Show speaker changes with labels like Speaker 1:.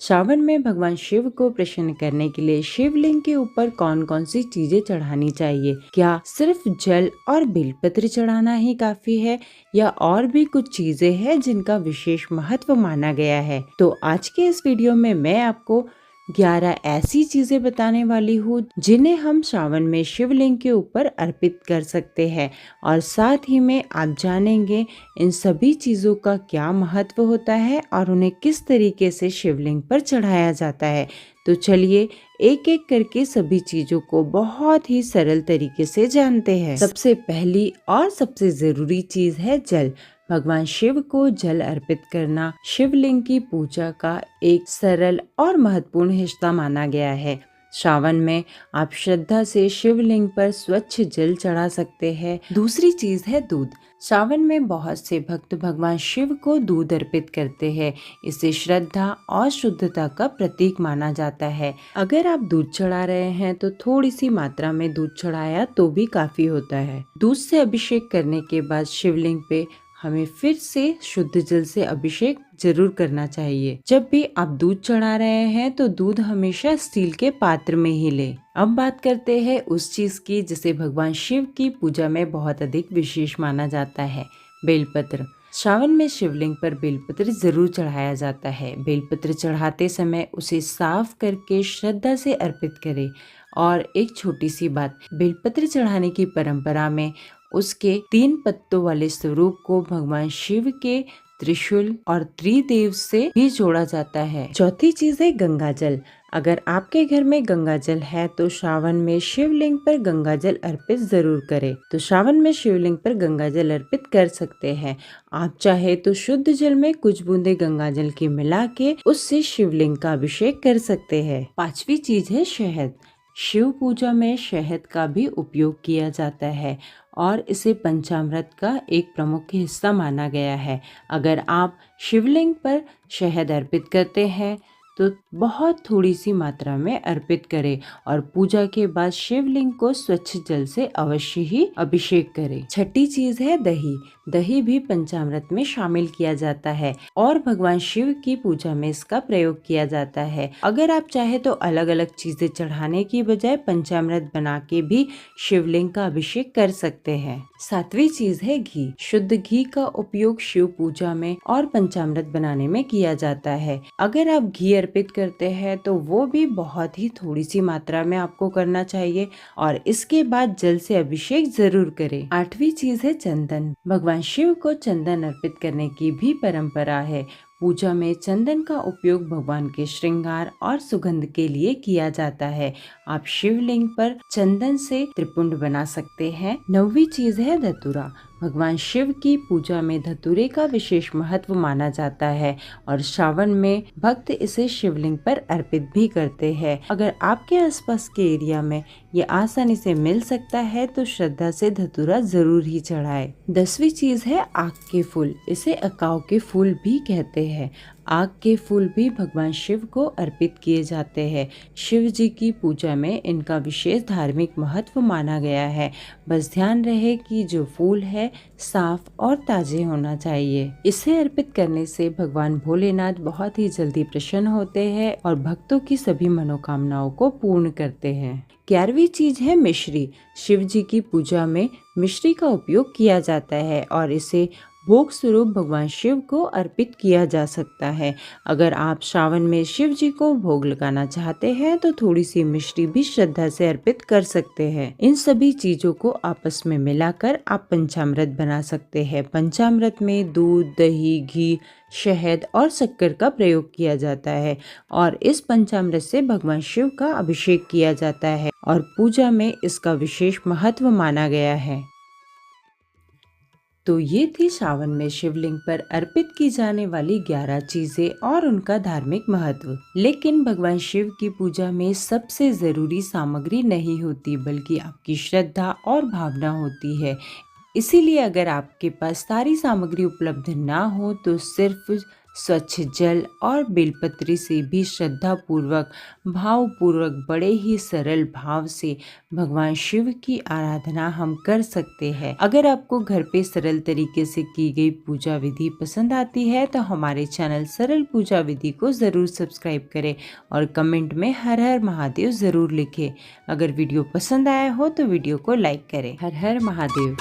Speaker 1: श्रावण में भगवान शिव को प्रसन्न करने के लिए शिवलिंग के ऊपर कौन कौन सी चीजें चढ़ानी चाहिए? क्या सिर्फ जल और बेलपत्र चढ़ाना ही काफी है या और भी कुछ चीजें हैं जिनका विशेष महत्व माना गया है? तो आज के इस वीडियो में मैं आपको 11 ऐसी चीजें बताने वाली हूँ जिन्हें हम श्रावण में शिवलिंग के ऊपर अर्पित कर सकते हैं और साथ ही में आप जानेंगे इन सभी चीजों का क्या महत्व होता है और उन्हें किस तरीके से शिवलिंग पर चढ़ाया जाता है। तो चलिए एक एक करके सभी चीजों को बहुत ही सरल तरीके से जानते हैं। सबसे पहली और सबसे जरूरी चीज है जल। भगवान शिव को जल अर्पित करना शिवलिंग की पूजा का एक सरल और महत्वपूर्ण हिस्सा माना गया है। श्रावण में आप श्रद्धा से शिवलिंग पर स्वच्छ जल चढ़ा सकते हैं। दूसरी चीज है दूध। श्रावण में बहुत से भक्त भगवान शिव को दूध अर्पित करते हैं। इसे श्रद्धा और शुद्धता का प्रतीक माना जाता है। अगर आप दूध चढ़ा रहे हैं तो थोड़ी सी मात्रा में दूध चढ़ाया तो भी काफी होता है। दूध से अभिषेक करने के बाद शिवलिंग पे हमें फिर से शुद्ध जल से अभिषेक जरूर करना चाहिए। जब भी आप दूध चढ़ा रहे हैं तो दूध हमेशा स्टील के पात्र में ही ले। अब बात करते हैं उस चीज की जिसे भगवान शिव की पूजा में बहुत अधिक विशेष माना जाता है, बेलपत्र। श्रावण में शिवलिंग पर बेलपत्र जरूर चढ़ाया जाता है। बेलपत्र चढ़ाते समय उसे साफ करके श्रद्धा से अर्पित करें। और एक छोटी सी बात, बेलपत्र चढ़ाने की परंपरा में उसके 3 पत्तों वाले स्वरूप को भगवान शिव के त्रिशूल और त्रिदेव से भी जोड़ा जाता है। चौथी चीज है गंगा जल। अगर आपके घर में गंगा जल है तो श्रावण में शिवलिंग पर गंगा जल अर्पित जरूर करें। तो श्रावण में शिवलिंग पर गंगा जल अर्पित कर सकते हैं। आप चाहे तो शुद्ध जल में कुछ बूंदे गंगा जल की मिला के उससे शिवलिंग का अभिषेक कर सकते हैं। पांचवी चीज है शहद। शिव पूजा में शहद का भी उपयोग किया जाता है और इसे पंचामृत का एक प्रमुख हिस्सा माना गया है। अगर आप शिवलिंग पर शहद अर्पित करते हैं तो बहुत थोड़ी सी मात्रा में अर्पित करें और पूजा के बाद शिवलिंग को स्वच्छ जल से अवश्य ही अभिषेक करें। छठी चीज है दही। दही भी पंचामृत में शामिल किया जाता है और भगवान शिव की पूजा में इसका प्रयोग किया जाता है। अगर आप चाहे तो अलग अलग चीजें चढ़ाने की बजाय पंचामृत बना के भी शिवलिंग का अभिषेक कर सकते हैं। सातवीं चीज है घी। शुद्ध घी का उपयोग शिव पूजा में और पंचामृत बनाने में किया जाता है। अगर आप घी अर्पित करते हैं तो वो भी बहुत ही थोड़ी सी मात्रा में आपको करना चाहिए और इसके बाद जल से अभिषेक जरूर करें। आठवीं चीज है चंदन। भगवान शिव को चंदन अर्पित करने की भी परंपरा है। पूजा में चंदन का उपयोग भगवान के श्रृंगार और सुगंध के लिए किया जाता है। आप शिवलिंग पर चंदन से त्रिपुंड बना सकते हैं। 9वीं चीज है धतूरा। भगवान शिव की पूजा में धतूरे का विशेष महत्व माना जाता है और श्रावण में भक्त इसे शिवलिंग पर अर्पित भी करते हैं। अगर आपके आसपास के एरिया में ये आसानी से मिल सकता है तो श्रद्धा से धतूरा जरूर ही चढ़ाए। 10वीं चीज है आक के फूल। इसे अकाव के फूल भी कहते हैं। आक के फूल भी भगवान शिव को अर्पित किए जाते हैं। शिव जी की पूजा में इनका विशेष धार्मिक महत्व माना गया है। बस ध्यान रहे कि जो फूल है साफ और ताजे होना चाहिए। इसे अर्पित करने से भगवान भोलेनाथ बहुत ही जल्दी प्रसन्न होते हैं और भक्तों की सभी मनोकामनाओं को पूर्ण करते हैं। 11वीं चीज है मिश्री। शिव जी की पूजा में मिश्री का उपयोग किया जाता है और इसे भोग स्वरूप भगवान शिव को अर्पित किया जा सकता है। अगर आप श्रावण में शिव जी को भोग लगाना चाहते हैं तो थोड़ी सी मिश्री भी श्रद्धा से अर्पित कर सकते हैं। इन सभी चीजों को आपस में मिलाकर आप पंचामृत बना सकते हैं। पंचामृत में दूध, दही, घी, शहद और शक्कर का प्रयोग किया जाता है और इस पंचामृत से भगवान शिव का अभिषेक किया जाता है और पूजा में इसका विशेष महत्व माना गया है। तो ये थी श्रावण में शिवलिंग पर अर्पित की जाने वाली 11 चीजें और उनका धार्मिक महत्व। लेकिन भगवान शिव की पूजा में सबसे जरूरी सामग्री नहीं होती बल्कि आपकी श्रद्धा और भावना होती है। इसीलिए अगर आपके पास सारी सामग्री उपलब्ध ना हो तो सिर्फ स्वच्छ जल और बेलपत्री से भी श्रद्धा पूर्वक भावपूर्वक बड़े ही सरल भाव से भगवान शिव की आराधना हम कर सकते हैं। अगर आपको घर पे सरल तरीके से की गई पूजा विधि पसंद आती है तो हमारे चैनल सरल पूजा विधि को जरूर सब्सक्राइब करें और कमेंट में हर हर महादेव जरूर लिखें। अगर वीडियो पसंद आया हो तो वीडियो को लाइक करें। हर हर महादेव।